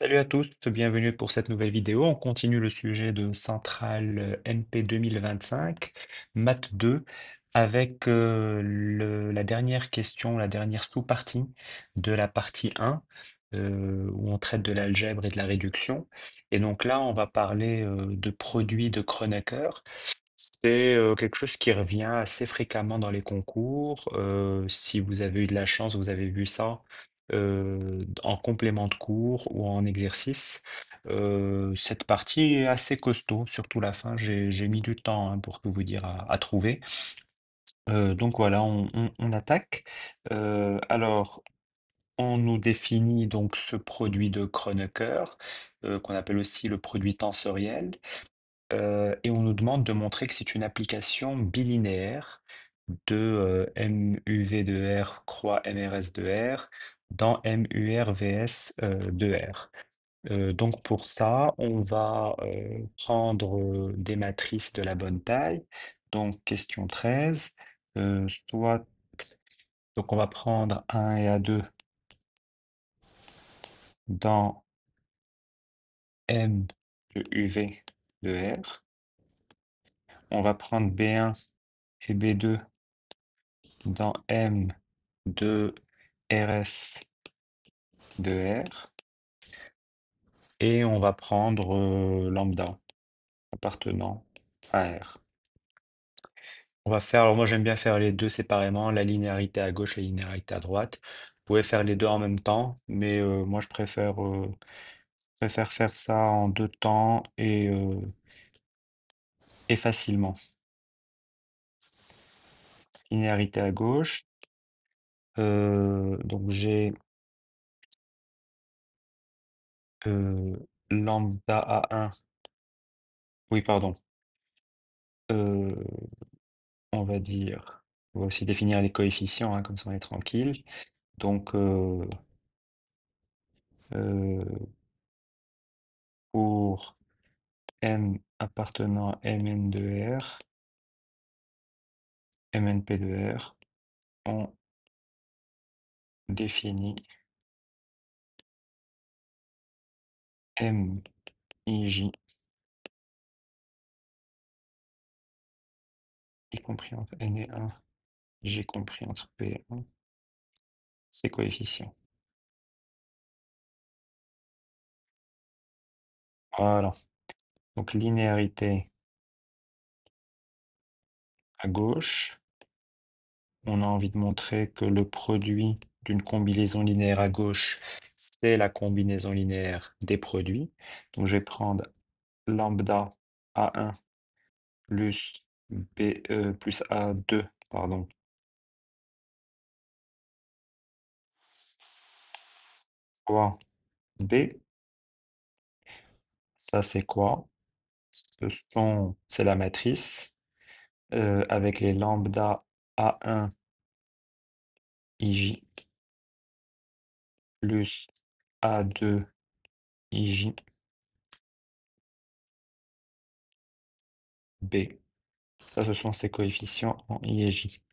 Salut à tous, bienvenue pour cette nouvelle vidéo. On continue le sujet de Centrale MP 2025, Math 2, avec la dernière question, la dernière sous-partie de la partie 1, où on traite de l'algèbre et de la réduction. Et donc là, on va parler de produits de Kronecker. C'est quelque chose qui revient assez fréquemment dans les concours. Si vous avez eu de la chance, vous avez vu ça en complément de cours ou en exercice. Cette partie est assez costaud, surtout la fin. J'ai mis du temps hein, pour tout vous dire à trouver. Donc voilà, on attaque. Alors, on nous définit donc ce produit de Kronecker, qu'on appelle aussi le produit tensoriel. Et on nous demande de montrer que c'est une application bilinéaire de MUV de R croix MRS de R dans MUR VS de R. Donc pour ça, on va prendre des matrices de la bonne taille. Donc question 13, soit donc on va prendre A1 et A2 dans M de UV de R. On va prendre B1 et B2 dans M de RS de R et on va prendre lambda appartenant à R. On va faire, alors moi j'aime bien faire les deux séparément, la linéarité à gauche et la linéarité à droite. Vous pouvez faire les deux en même temps, mais moi je préfère faire ça en deux temps et facilement. Linéarité à gauche, donc j'ai lambda A1, oui pardon, euh, on va dire, on va aussi définir les coefficients, hein, comme ça on est tranquille. Donc, pour M appartenant à Mn de R, MNP de R, on définit MIJ, y compris entre N et 1, J compris entre P et 1, ces coefficients. Voilà. Donc, linéarité à gauche, on a envie de montrer que le produit d'une combinaison linéaire à gauche, c'est la combinaison linéaire des produits. Donc, je vais prendre lambda A1 plus plus A2, pardon, fois B. Ça, c'est quoi? C'est la matrice avec les lambda A1 IJ plus A2 IJ B. Ça, ce sont ces coefficients en I et J.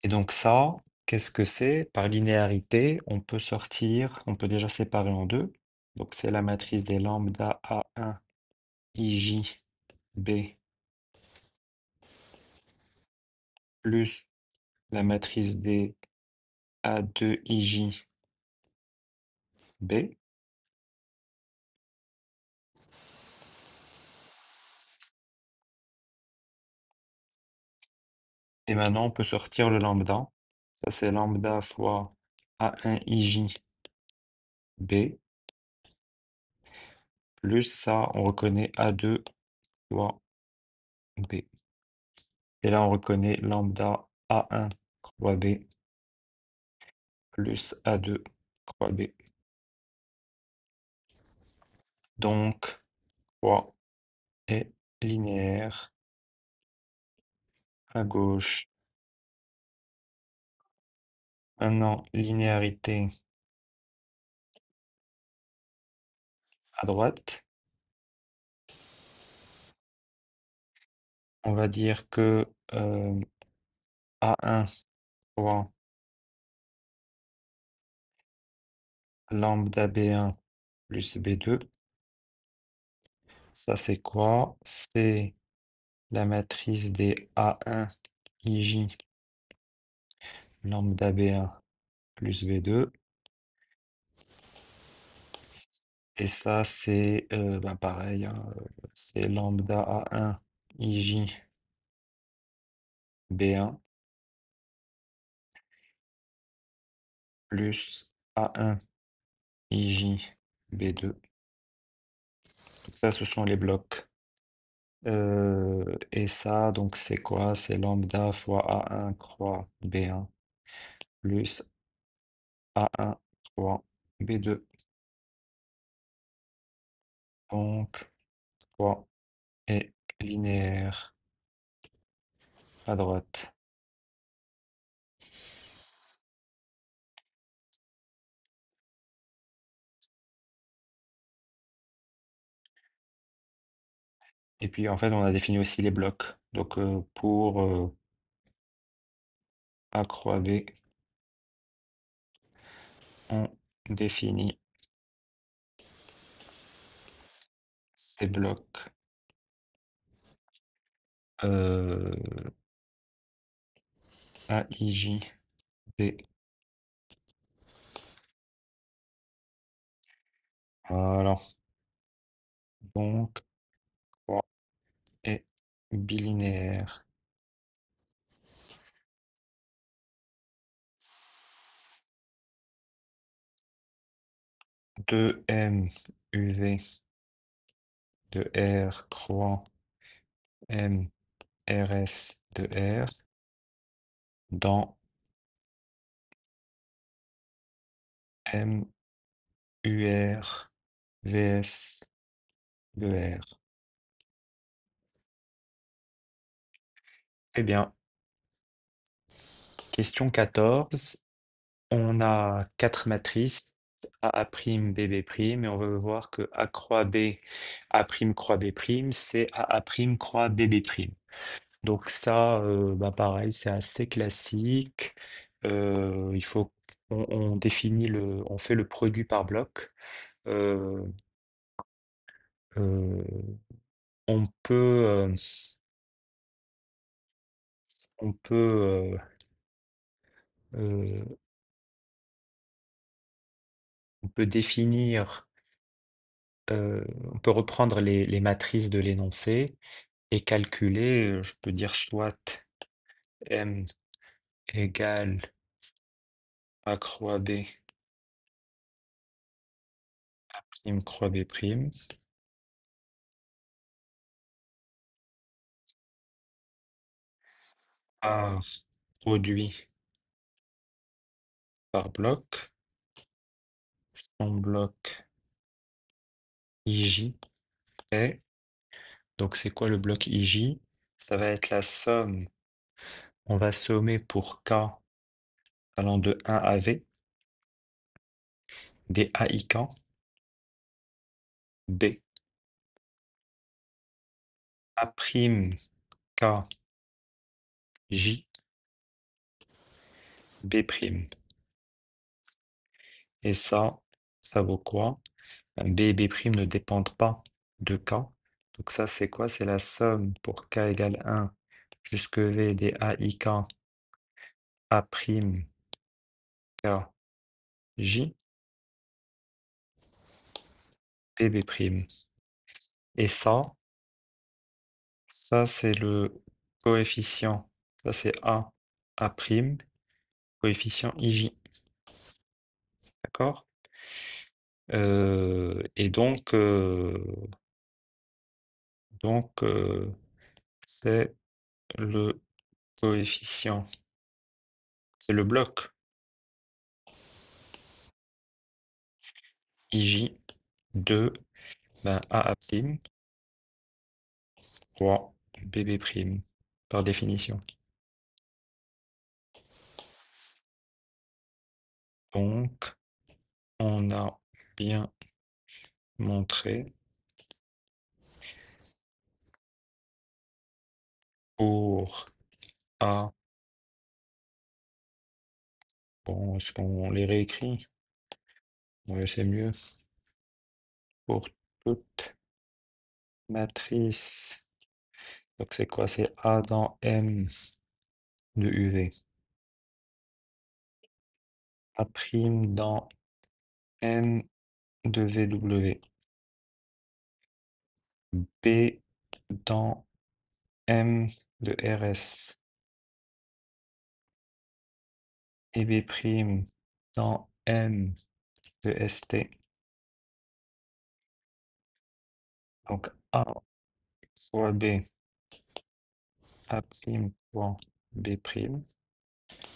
Et donc ça, qu'est-ce que c'est? Par linéarité, on peut sortir, on peut déjà séparer en deux. Donc c'est la matrice des lambda A1 IJ B plus la matrice des A2 IJ B. Et maintenant, on peut sortir le lambda. Ça, c'est lambda fois A1 IJ B. Plus ça, on reconnaît A2 fois B. Et là, on reconnaît lambda A1 croix B plus A2 croix B. Donc, croix est linéaire à gauche. Maintenant, linéarité à droite. On va dire que A1 fois lambda B1 plus B2. Ça, c'est quoi? C'est la matrice des A1 IJ lambda B1 plus B2. Et ça, c'est ben pareil, hein, c'est lambda A1 IJ B1 plus A1 IJ B2. Donc ça, ce sont les blocs. Et ça, donc c'est quoi? C'est lambda fois A1 croix B1 plus A1 croix B2. Donc, croix est linéaire à droite. Et puis, en fait, on a défini aussi les blocs. Donc, pour A croix B, on définit ces blocs euh, AIJ B. Voilà. Donc, croix est bilinéaire. De M UV de R croix M RS de R dans M UR VS de R. Eh bien, question 14. On a quatre matrices A', BB', et on veut voir que A croix B, A' croix B', c'est A' croix BB'. Donc ça, bah pareil, c'est assez classique. Il faut, on définit on fait le produit par bloc. Euh, euh, on peut, euh, on peut, euh, on peut définir, on peut reprendre les matrices de l'énoncé et calculer, je peux dire soit M égale A croix B, prime croix B prime, par produit par bloc, son bloc IJ est, donc c'est quoi le bloc IJ? Ça va être la somme, on va sommer pour K allant de 1 à V, des AIK B, A' K J B'. Et ça vaut quoi? B et B' ne dépendent pas de K. Donc ça, c'est quoi? C'est la somme pour K égale 1 jusque V des AIK A' K J B'. Et ça c'est le coefficient. Ça c'est A', coefficient IJ. D'accord? Et donc, c'est le coefficient. C'est le bloc IJ de ben, A', roi BB', par définition. Donc, on a bien montré pour A, bon, est-ce qu'on les réécrit? Ouais, c'est mieux. Pour toute matrice. Donc c'est quoi? C'est A dans M de UV. A' dans M de VW. B dans M de RS. Et B' dans M de ST. Donc A fois B, A' point B'.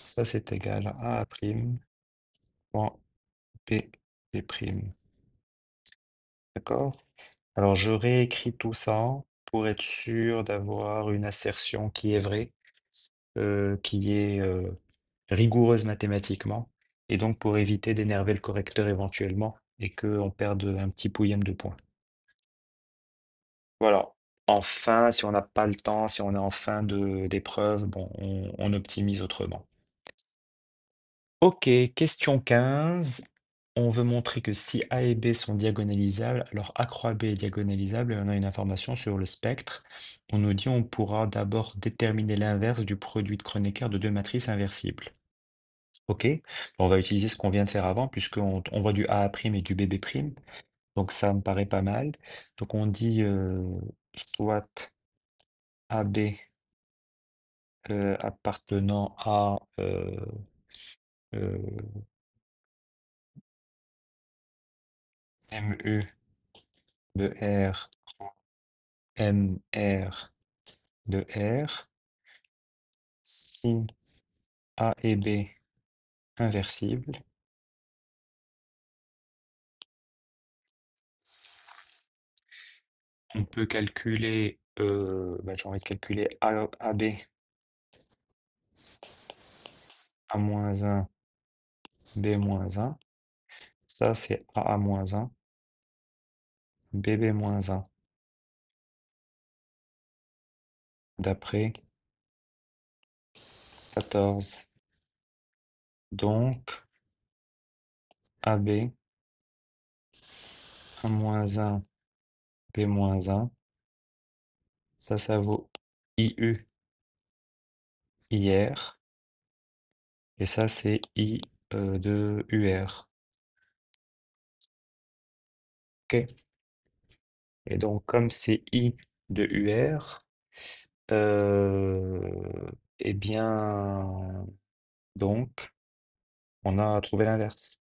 Ça, c'est égal à A' point B, B'. D'accord? Alors, je réécris tout ça pour être sûr d'avoir une assertion qui est vraie, qui est rigoureuse mathématiquement, et donc pour éviter d'énerver le correcteur éventuellement et qu'on perde un petit pouillème de points. Voilà. Enfin, si on n'a pas le temps, si on est en fin d'épreuve, bon, on optimise autrement. Ok, question 15. On veut montrer que si A et B sont diagonalisables, alors A croix B est diagonalisable et on a une information sur le spectre. On nous dit on pourra d'abord déterminer l'inverse du produit de Kronecker de deux matrices inversibles. Ok, on va utiliser ce qu'on vient de faire avant puisqu'on voit du A' et du BB'. Donc ça me paraît pas mal. Donc on dit soit AB appartenant à euh, MU de R, MR de R, si A et B inversibles, on peut calculer, j'ai envie de calculer AB A moins 1, B moins 1. Ça, c'est AA moins 1, BB moins 1, d'après 14. Donc, AB A moins 1, B moins 1, ça vaut IU IR, et ça, c'est I de UR. Ok? Et donc, comme c'est I de UR, eh bien, donc, on a trouvé l'inverse.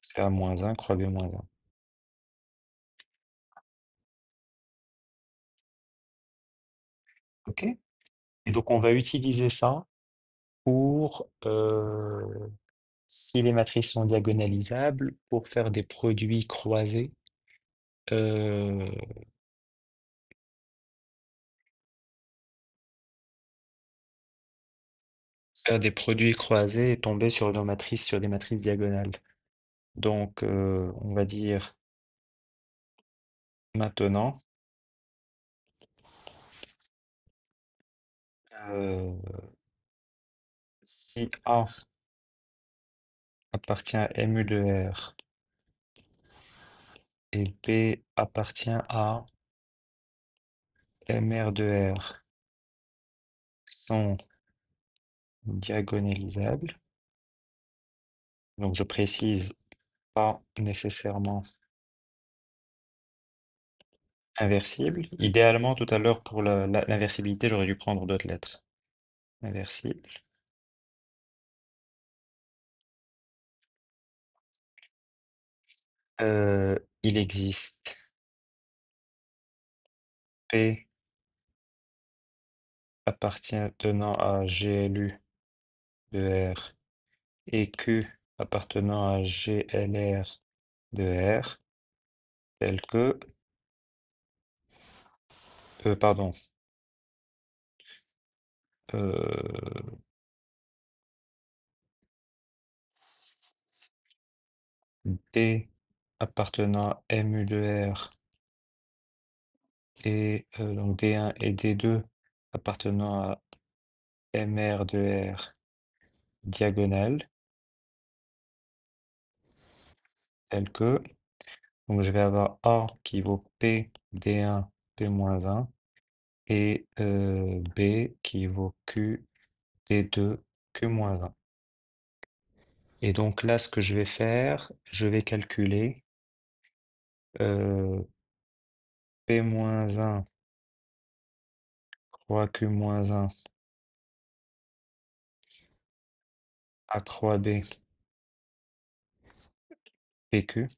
C'est A moins 1, croix B moins 1. Ok? Et donc, on va utiliser ça pour, si les matrices sont diagonalisables, pour faire des produits croisés. euh, Faire des produits croisés et tomber sur nos matrices, sur des matrices diagonales. Donc, on va dire maintenant, euh, si A appartient à MU de R et B appartient à MR de R sont diagonalisables, donc je précise pas nécessairement inversibles. Idéalement, tout à l'heure, pour l'inversibilité, j'aurais dû prendre d'autres lettres. Inversible. Il existe P appartenant à GLU de R et Q appartenant à GLR de R, tel que, pardon, euh, D appartenant à MU de R et donc D1 et D2 appartenant à MR de R diagonale. tel que, donc je vais avoir A qui vaut P D1 P-1 et B qui vaut Q D2 Q-1. Et donc là, ce que je vais faire, je vais calculer euh, P-1 croix Q-1 A croix B PQ.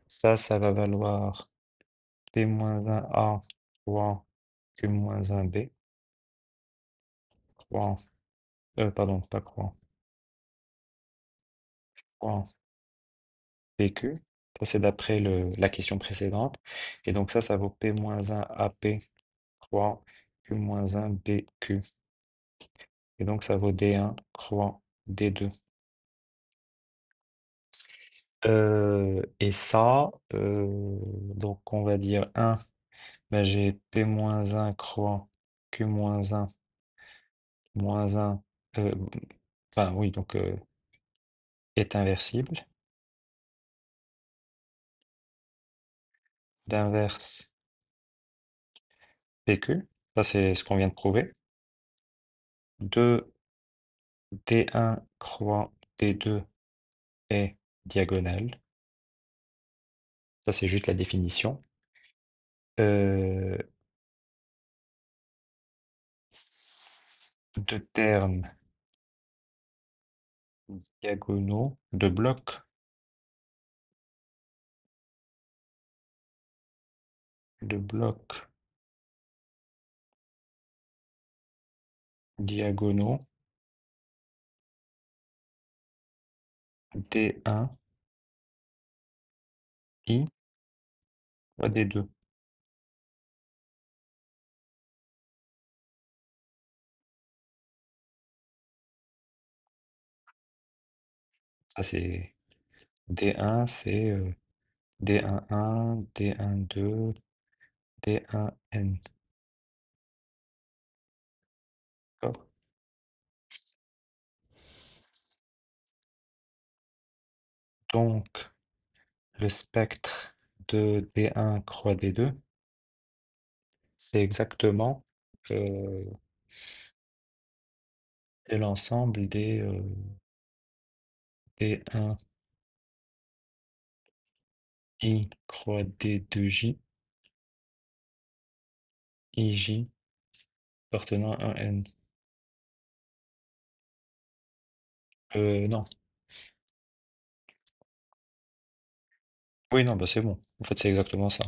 Ça va valoir P-1 A croix Q-1 B croix, pardon, pas croix, croix PQ. Ça, c'est d'après la question précédente. Et donc ça vaut P-1 AP croix Q-1 BQ. Et donc ça vaut D1 croix D2. Et ça, donc on va dire 1, ben j'ai P-1 croix Q-1 moins 1, enfin oui, donc est inversible, d'inverse PQ, ça c'est ce qu'on vient de prouver, 2 D1 croix D2 est diagonale, ça c'est juste la définition. De termes diagonaux de blocs diagonaux D1 I fois D2. Ça c'est D1, c'est D11, D12, D1N. D'accord. Donc, le spectre de D1 croix D2, c'est exactement c'est l'ensemble des D1 I croix D2J, IJ appartenant à N. Non. Oui, non, bah c'est bon. En fait, c'est exactement ça.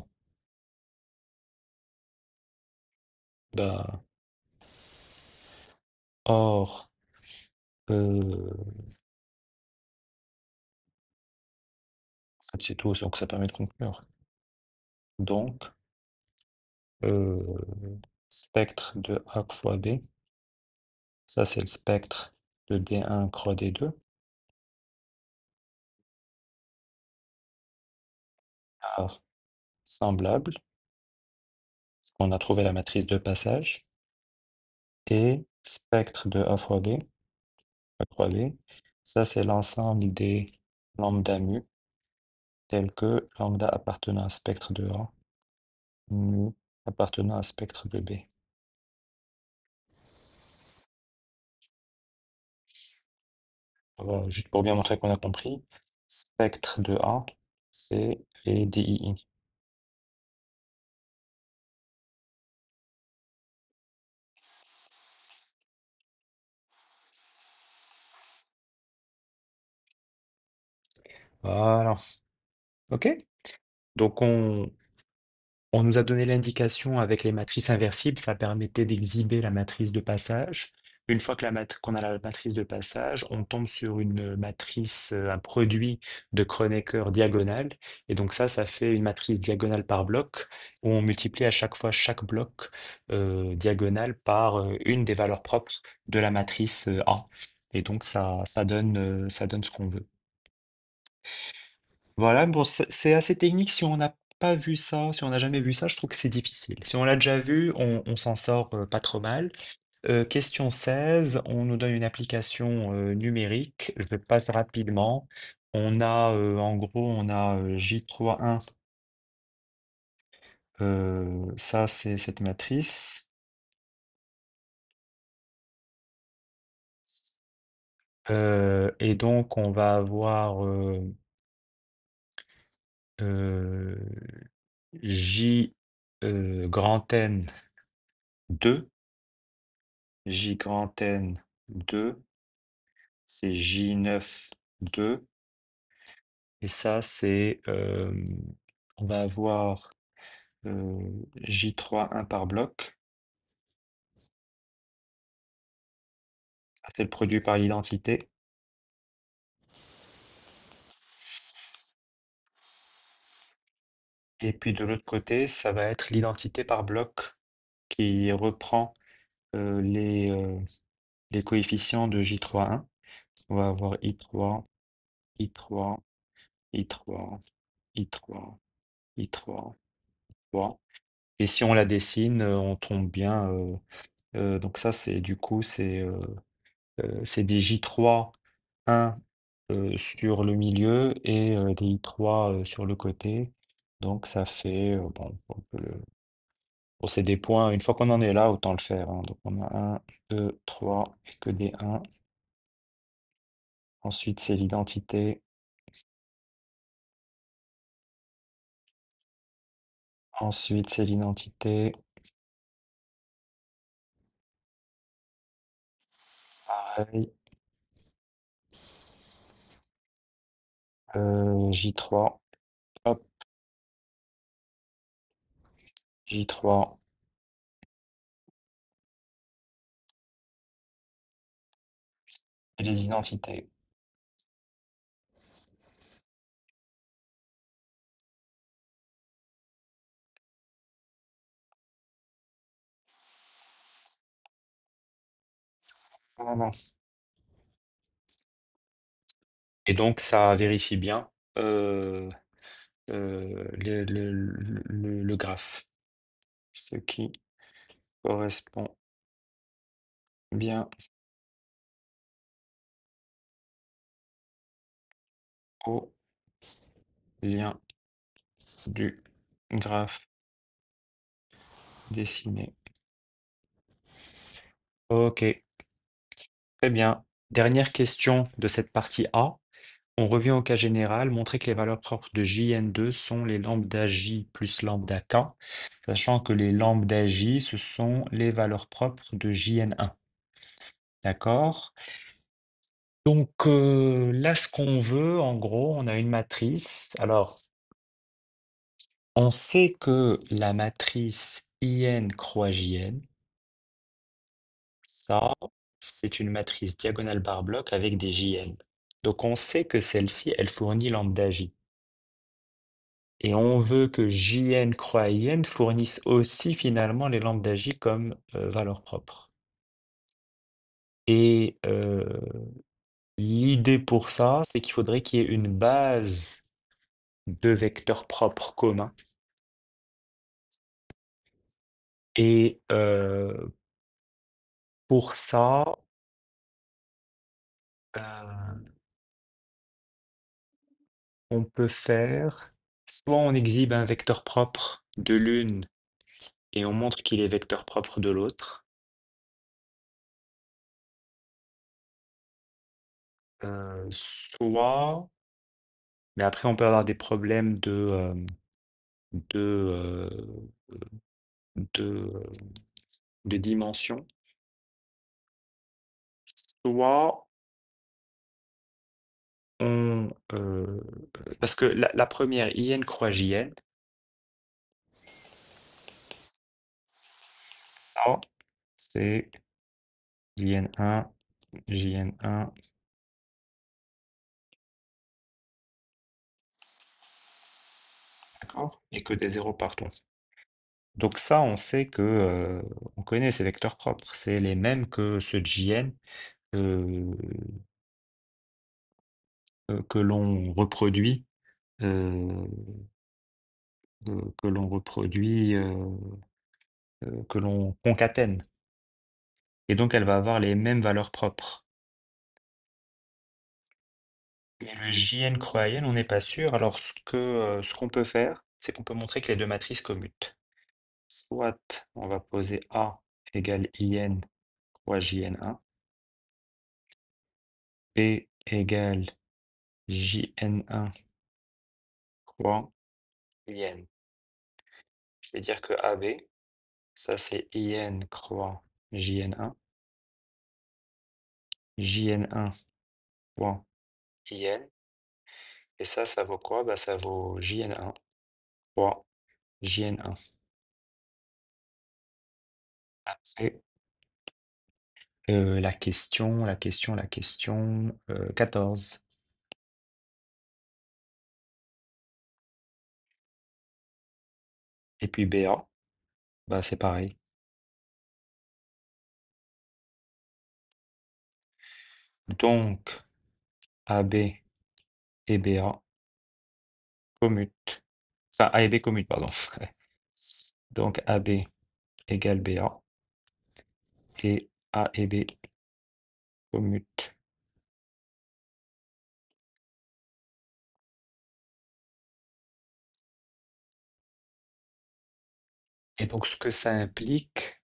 Bah, or, en fait, c'est tout, donc ça permet de conclure. Donc, euh, spectre de A fois B, ça c'est le spectre de D1 croix D2, A semblable, on a trouvé la matrice de passage, et spectre de A fois B, A croix B, ça c'est l'ensemble des lambda mu, tels que lambda appartenant à spectre de A, mu appartenant à spectre de B. Voilà, juste pour bien montrer qu'on a compris, spectre de A, c'est les DII. Voilà. OK? Donc on nous a donné l'indication avec les matrices inversibles, ça permettait d'exhiber la matrice de passage. Une fois que qu'on a la matrice de passage, on tombe sur une matrice, un produit de Kronecker diagonale. Et donc ça fait une matrice diagonale par bloc, où on multiplie à chaque fois chaque bloc diagonal par une des valeurs propres de la matrice A. Et donc ça donne ce qu'on veut. Voilà, bon, c'est assez technique. Si on n'a pas vu ça, si on n'a jamais vu ça, je trouve que c'est difficile. Si on l'a déjà vu, on s'en sort pas trop mal. Question 16, on nous donne une application numérique. Je passe rapidement. On a, en gros, on a J3 1, ça c'est cette matrice. Et donc on va avoir euh, J grand N 2, J grand N 2, c'est J9 2, et ça c'est, on va avoir J3 1 par bloc, ça c'est le produit par l'identité, et puis de l'autre côté ça va être l'identité par bloc qui reprend les coefficients de J3 1. On va avoir I3, I3, I3, I3, I3, 3. Et si on la dessine, on tombe bien. Donc ça, c'est du coup, c'est des J3 1 sur le milieu et des I3 sur le côté. Donc ça fait, bon, bon, c'est des points. Une fois qu'on en est là, autant le faire, hein. Donc on a 1, 2, 3 et que des 1. Ensuite, c'est l'identité. Ensuite, c'est l'identité. Pareil. J3. Hop, J3. Et les identités. Voilà. Et donc, ça vérifie bien le graphe, ce qui correspond bien au lien du graphe dessiné. Ok, très bien. Dernière question de cette partie A. On revient au cas général, montrer que les valeurs propres de Jn2 sont les lambda J plus lambda K, sachant que les lambda J, ce sont les valeurs propres de Jn1. D'accord? Donc là, ce qu'on veut, en gros, on a une matrice. Alors, on sait que la matrice IN croix JN, ça, c'est une matrice diagonale barre bloc avec des JN. Donc on sait que celle-ci, elle fournit lambda J. Et on veut que JN croix IN fournisse aussi finalement les lambda J comme valeur propre. Et l'idée pour ça, c'est qu'il faudrait qu'il y ait une base de vecteurs propres communs. Et pour ça, euh, on peut faire, soit on exhibe un vecteur propre de l'une et on montre qu'il est vecteur propre de l'autre, soit, mais après on peut avoir des problèmes de, de, de dimension, soit parce que la première IN croix JN, ça, c'est JN1, JN1, d'accord? Et que des zéros partout. Donc ça, on sait que, on connaît ces vecteurs propres, c'est les mêmes que ceux de JN euh, que l'on reproduit, euh, que l'on reproduit, que l'on concatène. Et donc elle va avoir les mêmes valeurs propres. Mais le JN croix IN, on n'est pas sûr. Alors, ce qu'on peut faire, c'est qu'on peut montrer que les deux matrices commutent. Soit on va poser A égale IN croix JN1, B égale JN1 croix IN. C'est-à-dire que AB, ça c'est IN croix JN1, JN1 croix IN, et ça vaut quoi? Bah, ça vaut JN1 croix JN1. Après, la question 14. Et puis BA, bah, c'est pareil. Donc, AB et BA commutent. Enfin, A et B commutent, pardon. Donc, AB égale BA et A et B commutent. Et donc, ce que ça implique,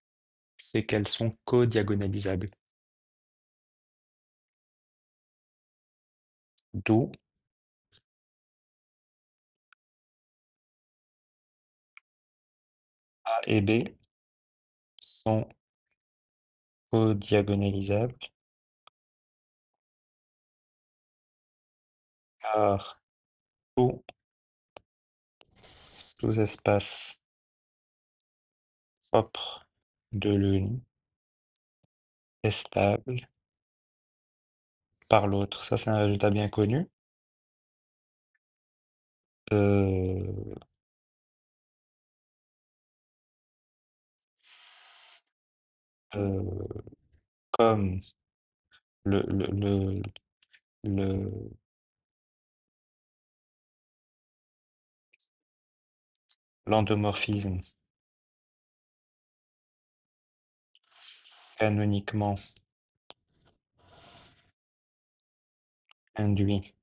c'est qu'elles sont codiagonalisables. D'où A et B sont codiagonalisables car tout sous-espace propre de l'une est stable par l'autre. Ça, c'est un résultat bien connu. Euh, euh, comme le, le, le, le- l'endomorphisme canoniquement induit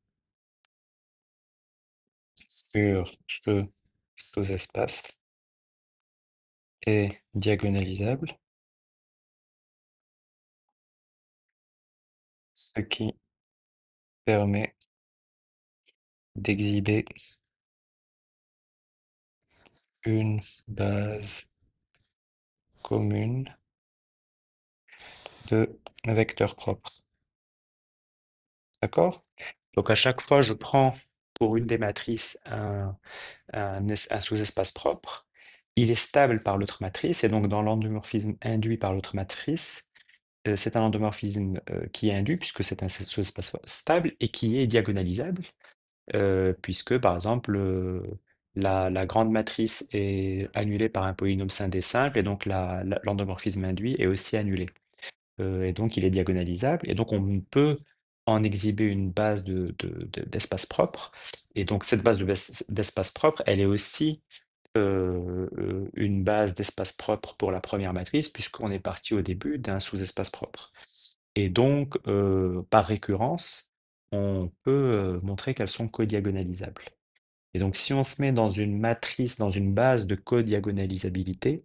sur ce sous-espace est diagonalisable, ce qui permet d'exhiber une base commune de vecteurs propres. D'accord? Donc à chaque fois, je prends pour une des matrices un sous-espace propre. Il est stable par l'autre matrice, et donc dans l'endomorphisme induit par l'autre matrice, c'est un endomorphisme qui est induit, puisque c'est un sous-espace stable et qui est diagonalisable, puisque par exemple, la grande matrice est annulée par un polynôme scindé simple, et donc l'endomorphisme induit est aussi annulé. Et donc il est diagonalisable, et donc on peut en exhiber une base d'espace propre, et donc cette base d'espace propre, elle est aussi une base d'espace propre pour la première matrice, puisqu'on est parti au début d'un sous-espace propre. Et donc, par récurrence, on peut montrer qu'elles sont codiagonalisables. Et donc, si on se met dans une matrice, dans une base de codiagonalisabilité,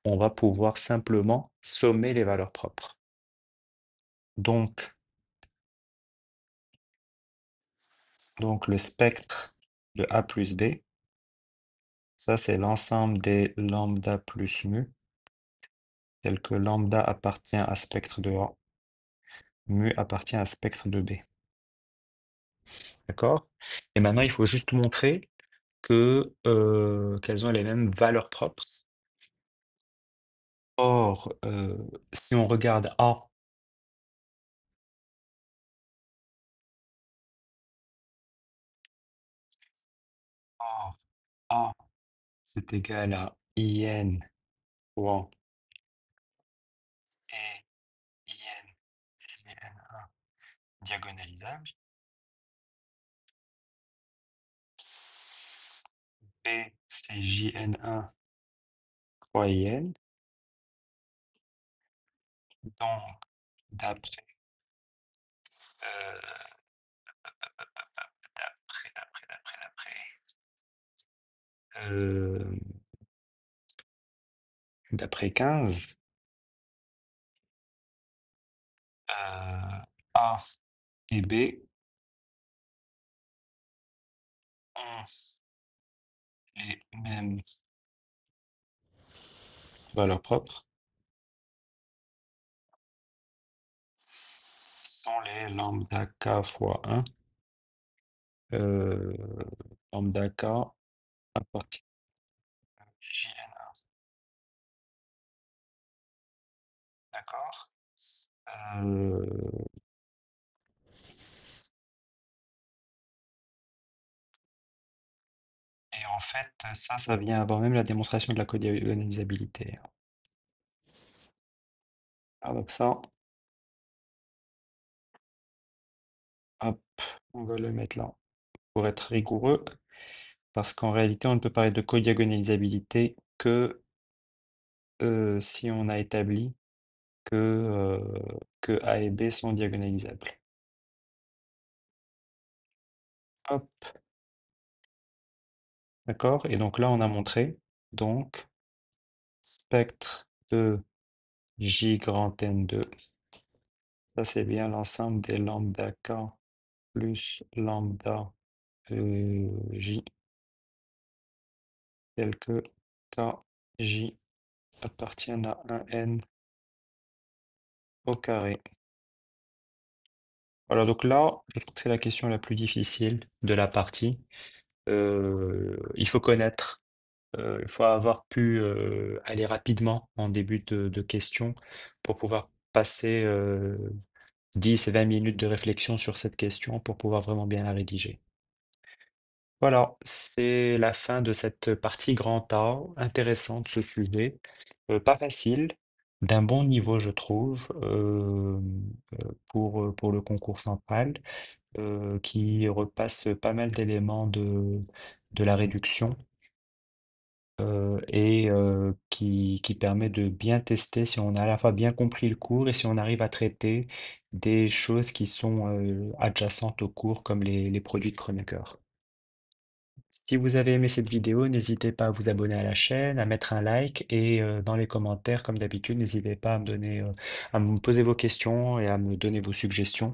on va pouvoir simplement sommer les valeurs propres. Donc, le spectre de A plus B, ça c'est l'ensemble des lambda plus mu, tel que lambda appartient à spectre de A, mu appartient à spectre de B. D'accord? Et maintenant, il faut juste montrer qu'elles ont les mêmes valeurs propres. Or, si on regarde A, or A, c'est égal à IN point et IN JN1 diagonalisable, B, c'est JN1 croix IN, donc d'après Euh, d'après 15, A et B ont les mêmes valeurs propres, sont les lambda k fois 1, euh, lambda k à partir de JN1, d'accord? Euh, et en fait, ça vient avant même la démonstration de la codiagonalisabilité. Alors donc ça, hop, on va le mettre là pour être rigoureux, parce qu'en réalité, on ne peut parler de codiagonalisabilité que si on a établi que A et B sont diagonalisables. Hop, d'accord? Et donc là, on a montré, donc, spectre de J grand N2, ça c'est bien l'ensemble des lambda K plus lambda J, tel que KJ appartiennent à un N au carré. Voilà, donc là, je trouve que c'est la question la plus difficile de la partie. Il faut connaître, il faut avoir pu aller rapidement en début de question pour pouvoir passer 10 et 20 minutes de réflexion sur cette question pour pouvoir vraiment bien la rédiger. Voilà, c'est la fin de cette partie grand A, intéressante ce sujet, pas facile, d'un bon niveau je trouve, pour le concours central, qui repasse pas mal d'éléments de la réduction, et qui permet de bien tester si on a à la fois bien compris le cours et si on arrive à traiter des choses qui sont adjacentes au cours comme les produits de Kronecker. Si vous avez aimé cette vidéo, n'hésitez pas à vous abonner à la chaîne, à mettre un like et dans les commentaires, comme d'habitude, n'hésitez pas à me donner, à me poser vos questions et à me donner vos suggestions.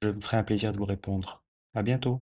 Je me ferai un plaisir de vous répondre. À bientôt.